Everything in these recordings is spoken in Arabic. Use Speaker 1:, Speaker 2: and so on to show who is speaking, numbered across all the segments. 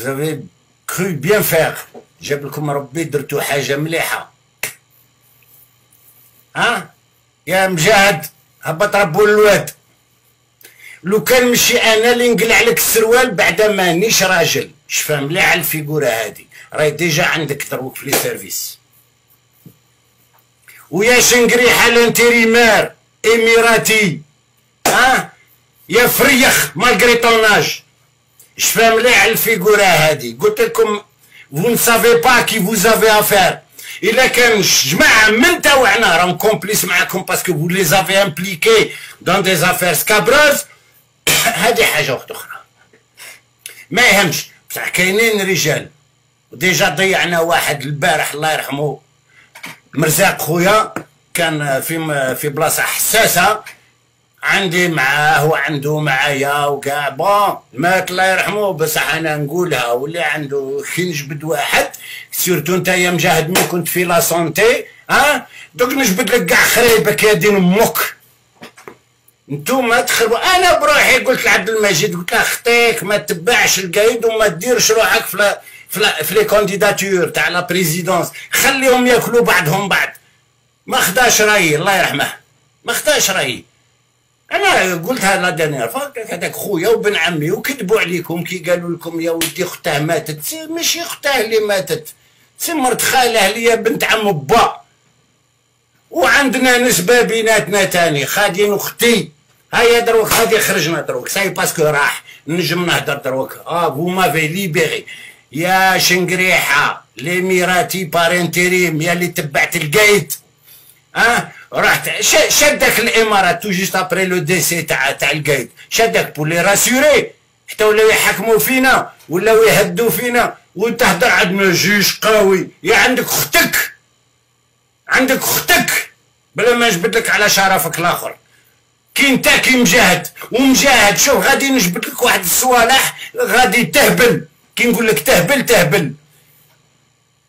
Speaker 1: avez cru bien faire. جاب لكم ربي درتو حاجه مليحه. ها يا مجاهد هبط ربو الواد. لو كان مشي انا اللي نقلع لك السروال بعدا مانيش راجل. شفا مليح الفيغوره هادي راهي ديجا عندك دروك في لي سيرفيس. ويا شنقريحه الانتريمار اميراتي ها يا فريخ مالغري طوناج. شفا مليح الفيغوره هادي. قلت لكم vous ne savez pas qui vous avez affaire. إلا كان جماعة من تاوعنا راهم كومبليس معاكم باسكو vous les avez impliqués dans des affaires scabreuses. هادي حاجة أخرى ما يهمش. بصح كاينين رجال ديجا ضيعنا واحد البارح الله يرحمه مرزاق خويا كان في بلاصة حساسة عندي معاه وعنده معايا وكاع بون مات الله يرحمه. بصح انا نقولها واللي عنده كي نجبد واحد سيرتو نتايا مجاهد ملي كنت في لا سونتي ها دوك نجبد لك كاع خريبك يا دين امك نتوما تخربوا. انا بروحي قلت لعبد المجيد قلت له خطيك ما تبعش القايد وما ديرش روحك في لي كونديداتور تاع لا بريزيدونس خليهم ياكلوا بعضهم بعض. ما خداش رايي الله يرحمه ما خداش رايي. انا قلتها لا دانيير فوا هذاك خويا وبن عمي وكذبوا عليكم كي قالوا لكم يا ودي اختاه ماتت. ماشي اختاه اللي ماتت سي مرت خاله اللي هي بنت عم با. وعندنا نسبه بيناتنا تاني خادين اختي هيا دروك هادي خرجنا دروك ساي باسكو راح نجم نهدر دروك. فو مافي ليبيري يا شنقريحه ليميراتي بارنتيريم يا اللي تبعت القايد. رحت شدك الامارات تو جوست ابري لو ديسي تاع القايد شدك بور لي راسيوري حتى ولاو يحكموا فينا ولاو يهدوا فينا وتهدر عندنا جيش قوي. يا عندك اختك بلا ما نجبد لك على شرفك الاخر. كي انت كي مجاهد ومجاهد شوف غادي نجبد لك واحد الصوالح غادي تهبل. كي نقول لك تهبل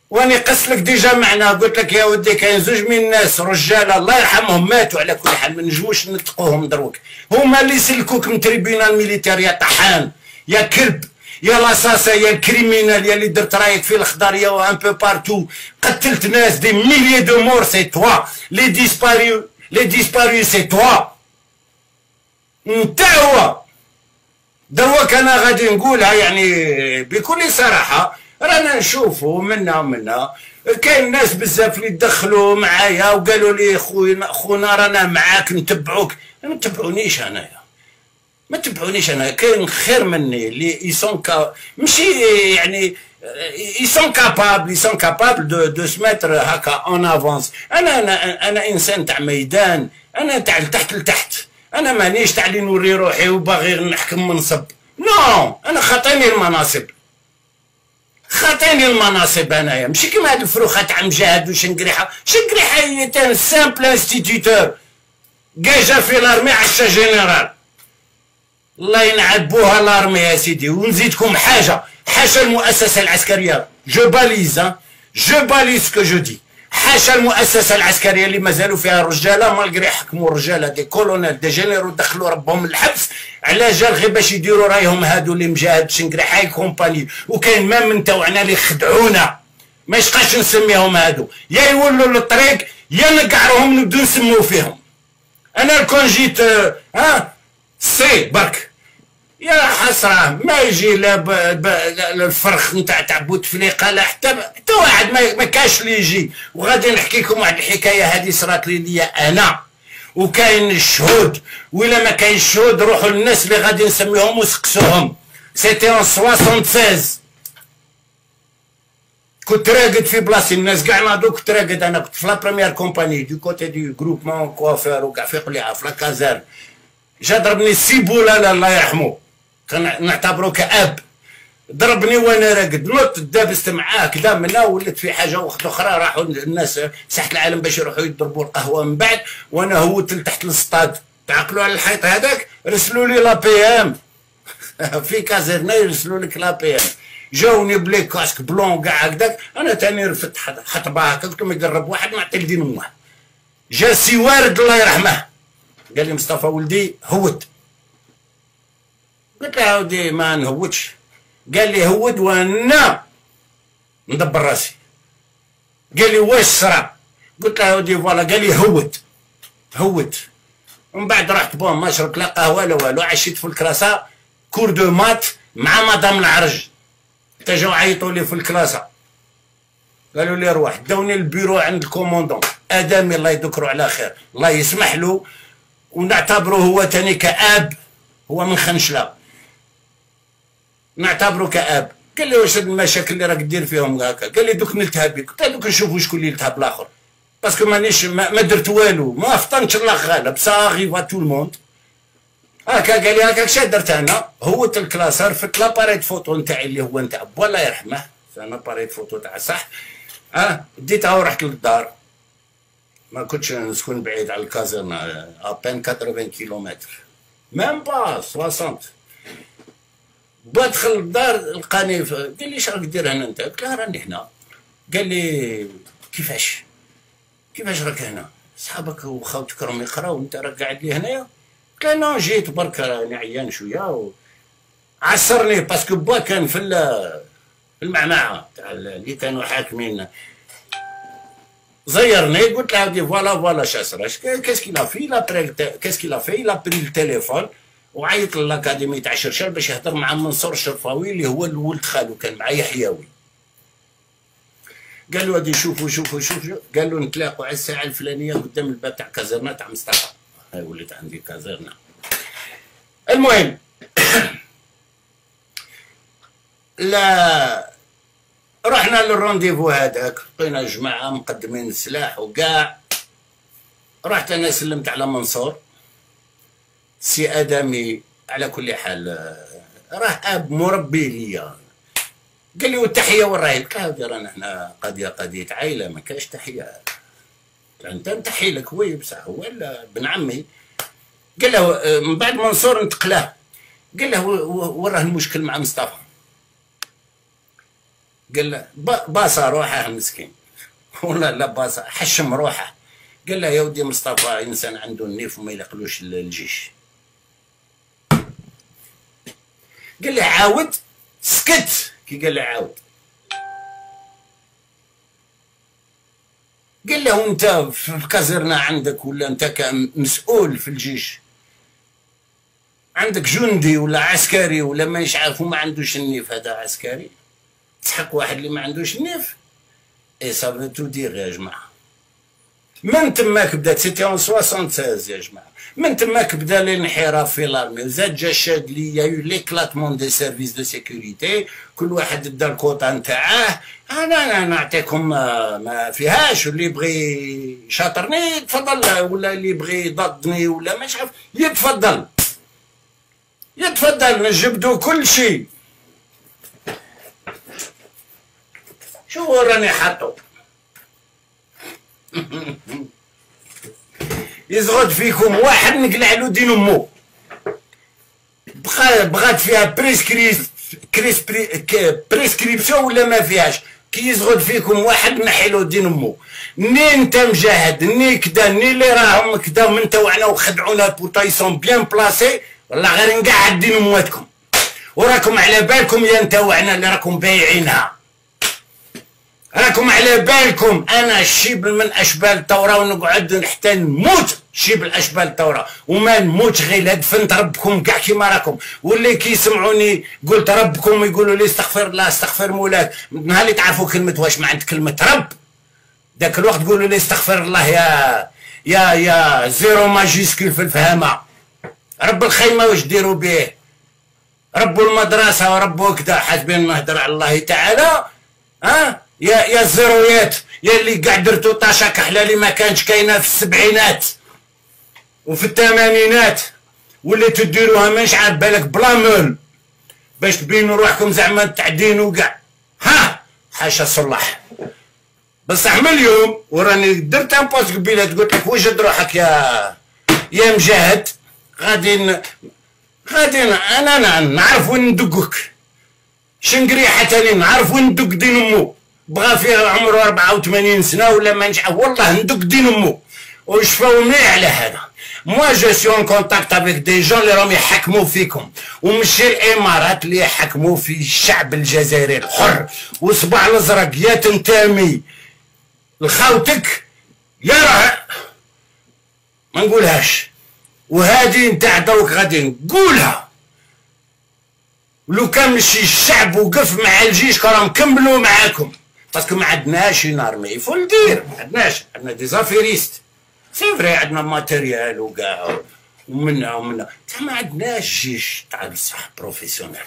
Speaker 1: واني قص لك ديجا معنا قلت لك يا ودي كاين زوج من الناس رجاله الله يرحمهم ماتوا على كل حال ما نجموش نتقوهم دروك. هما اللي سلكوك من تريبيونال ميليتير يا طحان يا كلب يا لاصاصه يا الكريمينال يا اللي درت رايك في الخضريه وان بو بارتو قتلت ناس دي ميليي دو مور سي توا لي ديسباريو سي توا نتا هو. دروك انا غادي نقولها يعني بكل صراحه رانا نشوفوا منا كاين ناس بزاف اللي دخلوا معايا وقالوا لي خونا رانا معاك نتبعوك. ما تبعونيش انايا ما تبعونيش انا. كاين خير مني اللي يسون ماشي يعني يسون كابابل دو سميتر هكا اون افونس. انا انسان تاع ميدان. انا تاع تحت لتحت. انا مانيش تاع اللي نوري روحي وباغي نحكم منصب. نو انا خاطيني المناصب انايا ماشي كيما هاد الفروخه تاع مجاهد وشنقريحه. شنقريحه هي تان سامبل انستيتيوتور جاجا في لارمي عشا جينيرال الله ينعبوها لارمي يا سيدي. ونزيدكم حاجه حاشا المؤسسه العسكريه جو باليز كو جو دي حاشا المؤسسه العسكريه اللي مازالوا فيها الرجاله مالغري حكموا الرجاله دي كولونيل دي جينيرو دخلوا ربهم الحبس على جال غير باش يديروا رايهم هادو اللي مجاهد شنقريحه كومباني. وكاين ما من تاوعنا اللي خدعونا ما يشقاش نسميهم هادو يا يولوا للطريق يا نقعروهم نبدو نسمو فيهم. انا كون جيت سي برك يا حسره ما يجي لا الفرخ نتاع بوتفليقه لا حتى واحد ما كاش اللي يجي. وغادي نحكي لكم واحد الحكايه هذه صرات لي انا وكاين الشهود. وإلا ما كاين الشهود روحوا للناس اللي غادي نسميهم وسقسوهم. سيتي اون 76 كنت راقد في بلاصتي الناس كاع ناضو كنت راقد. انا كنت في لا بروميير كومباني دو كوتي دو جروبمون كوافير وكاع في قليعه في لا كازارن. جا ضربني السيبولا الله يرحمو كان نعتبرو كأب. ضربني وانا راقد نط دابست معاه كذا منا ولات في حاجه واحده اخرى. راحوا الناس ساحه العالم باش يروحوا يضربوا القهوه من بعد وانا هوت لتحت السطاد. تعقلوا على الحيط هذاك رسلوا لي لا بي ام في كازيرنا يرسلوا لك لا بي ام. جاوني بلي كاسك بلون كاع هكذاك. انا تاني رفدت حطبه هكا قلت لهم يقرب واحد نعطي لدين امه. جا سي وارد الله يرحمه قال لي مصطفى ولدي هوت. قلت له عاودي ما نهوتش قال لي هود وانا ندبر راسي. قال لي واش صرا؟ قلت له ودي فوالا. قال لي هود. ومن بعد رحت بون ما شربت لا قهوه لا والو، عشيت في الكراسه كور دو مات مع مدام العرج. حتى جاو عيطوا لي في الكراسه قالوا لي روح، داوني البيرو عند الكوموندون ادمي الله يذكره على خير الله يسمح له، ونعتبره هو تاني كاب، هو من خنشله نعتبره كاب. قال لي واش هاد المشاكل اللي راك دير فيهم هكا؟ قال لي دوك نلتهب بك. قلت له دوك نشوفوا شكون اللي يلتهب الاخر، باسكو مانيش ما درت والو، ما فطنتش الله غالب سا غيفا تو الموند. هكا قال لي هكاك شا درت انا؟ هوت الكلاسر فت لاباريت فوتو نتاعي اللي هو نتاع با الله يرحمه، انا باريت فوتو تاع صح. ديتها ورحت للدار، ما كنتش نسكن بعيد على الكازرنا ابان 80 كيلومتر ميم با 60. بدخل الدار لقاني قال لي اش راك دير هنا انت؟ قلت له راني هنا. قال لي كيفاش راك هنا؟ صحابك وخوتك راهم يقراو وانت راك قاعد لي هنايا؟ قلت له نو جيت برك راني عيان شويه عصرني باسكو با كان في المعمعه تاع اللي كانوا حاكمين زيرني. قلت له هادي فوالا شاسره كاسكي لا في لا بري التليفون وعيط للاكاديمي تاع شرشر باش يهضر مع منصور الشرفاوي اللي هو الولد خالو كان مع يحيوي. قال له هادي شوفوا قال له نتلاقوا على الساعه الفلانيه قدام الباب تاع كازرنا تاع مصطفى. هاي وليت عندي كازرنا. المهم لا رحنا للرونديفو هذاك، لقينا جماعه مقدمين السلاح وكاع. رحت انا سلمت على منصور سي ادمي. على كل حال راه اب مربي ليا. قال لي والتحيه وين راهي؟ قلت له رانا هنا قضيه عائله ما كاش تحيه. انت نتحي لك وي بصح هو ابن عمي. قال له من بعد منصور انتقله. قال له وين راه المشكل مع مصطفى؟ قال له باصه روحه مسكين والله لا باصه حشم روحه. قال له يا ودي مصطفى انسان عنده النيف وما يلقلوش الجيش. قال له عاود سكت. كي قال له عاود قال له انت في الكازرنا عندك ولا انت كمسؤول في الجيش عندك جندي ولا عسكري ولا ما يعرف وما عندوش النيف، هذا عسكري تحق واحد اللي ما عندوش النيف. اي سافو تو دير يا جماعه. من تماك بدات سيتي اون 76 يا جماعه، من تماك بدا الانحراف في لارمي وزاد جا شاد لي يا يو ليكلاتمون دي سيرفيس دو سيكوريتي، كل واحد دا الكوطا نتاعه. انا نعطيكم ما فيهاش، واللي يبغي شاطرني يتفضل ولا اللي يبغي ضدني ولا مش عارف يتفضل نجبدو كل شيء. شو راني حاطو يزغد فيكم واحد نقلع له دين امو بغات فيها بريسكريبسيون ولا ما فيهاش. كي يزغد فيكم واحد نحي له دين امو. ني انت مجاهد ني كدا ني اللي راهم كدا من توعنا وخدعونا بوطايسون بيان بلاسي، والله غير نقعد دين امواتكم وراكم على بالكم يا نتوعنا اللي راكم بايعينها. راكم على بالكم انا الشيب من اشبال الثوره ونقعد حتى نموت شيب الاشبال الثوره وما نموتش غير دفنت ربكم كاع كيما راكم. واللي كيسمعوني قلت ربكم يقولوا لي استغفر الله استغفر مولاك، نهار اللي تعرفوا كلمه واش معنات كلمه رب ذاك الوقت تقولوا لي استغفر الله يا زيرو ماجيسكول في الفهامه. رب الخيمه واش ديروا به؟ رب المدرسه ورب كذا حاسبين نهضر على الله تعالى. يا الزيرويات يا اللي قاع درتو طاشا كحلالي ما كانش كاينه في السبعينات وفي الثمانينات، واللي تديروها ماش عارف بالك بلا مول باش تبينوا روحكم زعما تعدينوا كاع. حاشا صلاح بصح من اليوم وراني درت ان بوست قبيله قلت لك وجد روحك يا مجاهد. غادي انا نعرف وين ندقك. شنقريحه تاني نعرف وين ندق دين امو. بغى فيها عمره 84 سنه ولا ما نعرف والله ندق دين امو وشفاو مليح على هذا. موا جو سي اون كونتاكت افيك دي جون اللي راهم يحكموا فيكم، ومشي الامارات اللي يحكموا في الشعب الجزائري الحر، وصباع الازرق يا تنتمي لخوتك يا راه ما نقولهاش، وهذه نتاع دوك غادي نقولها. لو كان مشي الشعب وقف مع الجيش كراهم كملوا معاكم، باسكو ما عندناش اون ارمي يفو ندير، ما عندناش، عندنا دي زافيريست سي فري، عندنا ماتيريال وكاع ومنا ما عندناش جيش تاع بصح بروفيسيونيل.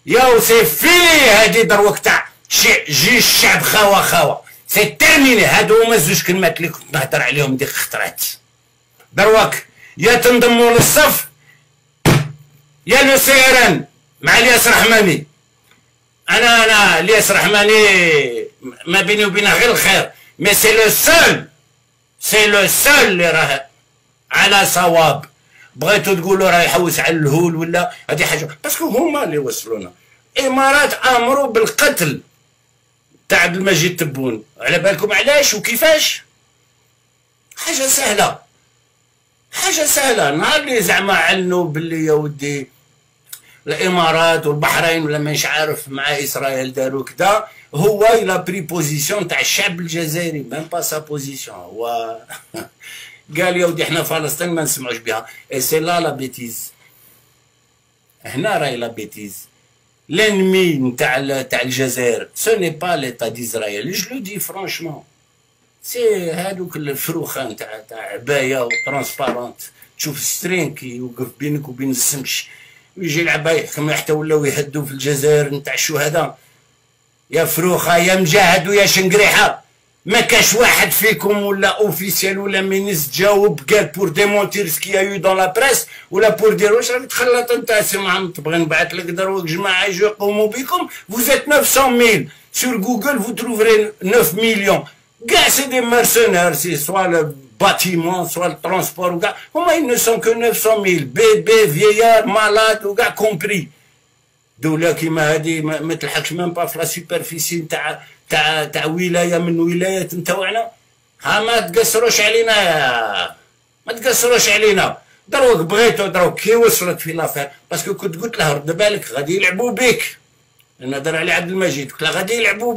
Speaker 1: ياو سي فيني هادي دروك تاع جيش الشعب خوا سي تيرميني. هادو هما زوج كلمات اللي كنت نهضر عليهم ديك خطرات. دروك يا تنضموا للصف يا لو سي ار ان مع الياس رحماني. انا الياس رحماني ما بيني وبينه غير الخير، مي سي لو سول اللي راه على صواب. بغيتو تقولوا راه يحوس على الهول ولا هذه حاجه، باسكو هما اللي وصلونا. الامارات امروا بالقتل تاع عبد المجيد تبون، على بالكم علاش وكيفاش؟ حاجه سهله. نهار اللي زعما علنوا باللي يا ودي الامارات والبحرين ولا مانيش عارف مع اسرائيل داروا كدا، هو الى بري بوزيسيون تاع الشعب الجزائري، ميم با سا بوزيسيون. هو قال يا ودي احنا فلسطين ما نسمعوش بها، اي سي لا بيتيز. هنا راهي لا بيتيز. لانمي نتاع الجزائر سو ني با ليتا ديزرايل، جو لو دي فرانشمون، سي هادوك الفروخان تاع عبايه وترونسبارونت، تشوف سترين كي يوقف بينك وبين السمش ويجي العبايه يحكم، حتى ولاو يهدوا في الجزائر نتاع الشهداء. يا فروخه يا مجاهد ويا شنقريحه، ما كاش واحد فيكم ولا اوفيسيال ولا مينيس جاوب قال بور ديمونتير سكي يو دون لا بريس ولا بور دير واش راك تخلط انت. سي محمد تبغي نبعث لك دروك جماعه يجوا يقوموا بكم، فوزيت 900,000 سور جوجل فو تروفري 9 مليون كاع سي دي مرسونير، سي سوا لو باتيمون سوا الترونسبور وكاع، هما ils ne sont que 900,000 بيبي فييار مالاد وكاع كومبري. دولة كيما هادي ما تلحقش ميم با في لا سوبرفيسي تاع ولايه من ولايات نتاوعنا. ها ما تقصروش علينا، دروك بغيتو دروك كي وصلت في لافير، باسكو كنت قلت له رد بالك غادي يلعبوا بيك. نهضر على عبد المجيد قلت له غادي يلعبوا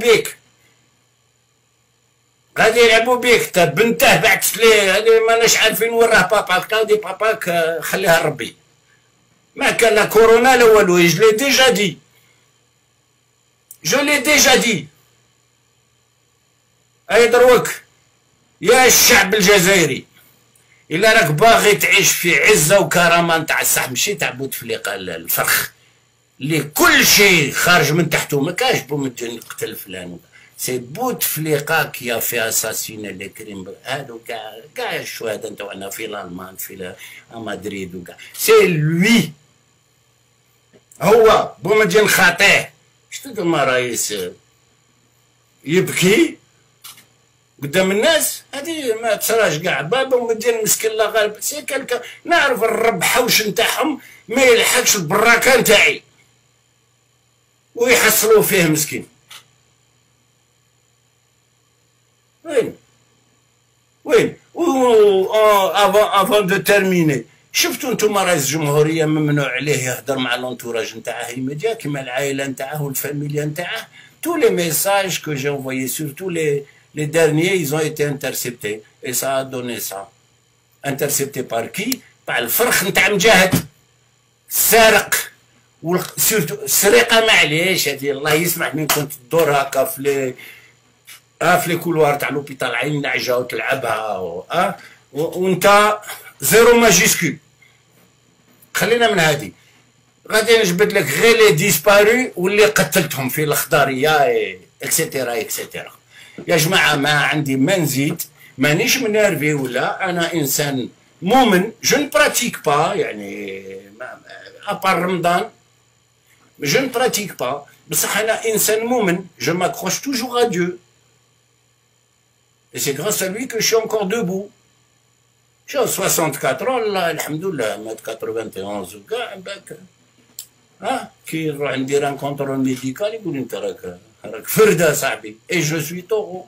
Speaker 1: بيك، تا بنته بعثت ليه هادي ماناش عارفين وين راه باباك، تا دي باباك خليها لربي، ما كان لا كورونا لا والو. جو لي ديجا دي. اي دروك يا الشعب الجزائري، الا راك باغي تعيش في عزه وكرامه نتاع الصح، ماشي تاع بوتفليقه الفرخ اللي كل شيء خارج من تحته، ما كاش بومدين قتل فلان، سي بوتفليقه كي في اساسين لي كريم. هادو كاع الشهداء نتاعنا في الالمان في مدريد وكاع، سي لوي هو بومدين خاطيه. شتو ما رايس يبكي قدام الناس، هذه ما تصراش كاع. بابا ومدين مسكين لا غالب، سي كالكا نعرف الرب حوش نتاعهم ما يلحقش البراكه نتاعي ويحصلوا فيه مسكين. وين افون دو تيرميني، شفتوا نتوما رئيس الجمهوريه ممنوع عليه يهضر مع لونتوراج نتاعه الميديا كيما العائله نتاعه والفاميليا نتاعه. tous les messages que j'ai envoyés, surtout les derniers, ils ont été interceptés. Et ça a donné ça. Intercepté par qui? Par الفرخ نتاع مجاهد سارق. سورتو السرقه معليش هذه الله يسمح من كنت تدور هكا في لي كولوار تاع لوبيتال عين نعجه وتلعبها وانت زيرو ماجيسكول. خلينا من هذه، غادي نجبد لك غير لي ديسباري واللي قتلتهم في الخضاريه اكسيتيرا. يا جماعه ما عندي ما نزيد، مانيش منيرفي ولا، انا انسان مؤمن. جو ne pratique pas يعني ابار رمضان je ne pratique pas، بصح انا انسان مؤمن. je m'accroche toujours à Dieu et c'est grâce à lui que je suis encore debout. j'ai 64 ans الله الحمد لله، مات 91 وكاع باك كي نروح ندير ان كونترول ميديكال يقول انت راك فرده صاحبي. اي جو سوي طوغو.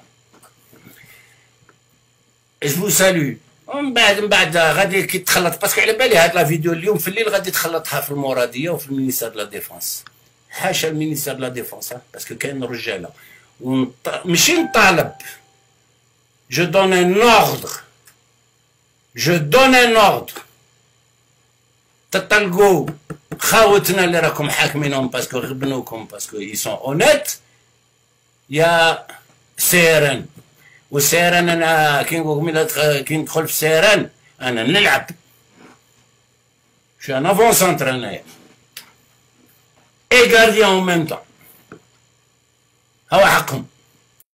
Speaker 1: Et je vous salue. من بعد غادي كي تخلط، باسكو على بالي هاد لا فيديو اليوم في الليل غادي تخلطها في المراديه وفي المينيستير دو لا ديفونس. حاشا المينيستير دو لا ديفونس، باسكو كاين رجاله ماشي نطالب. جو دون ان اوردر، جو دون ان اوردر. تطلقوا خاوتنا اللي راكم حاكمينهم باسكو غبنوكم، باسكو اي سون اونيت. يا سيران والسيران، انا كي ندخل في السيران انا نلعب، شي انا افون سونتر انايا اي غارديان او ميم طون، هو حقهم.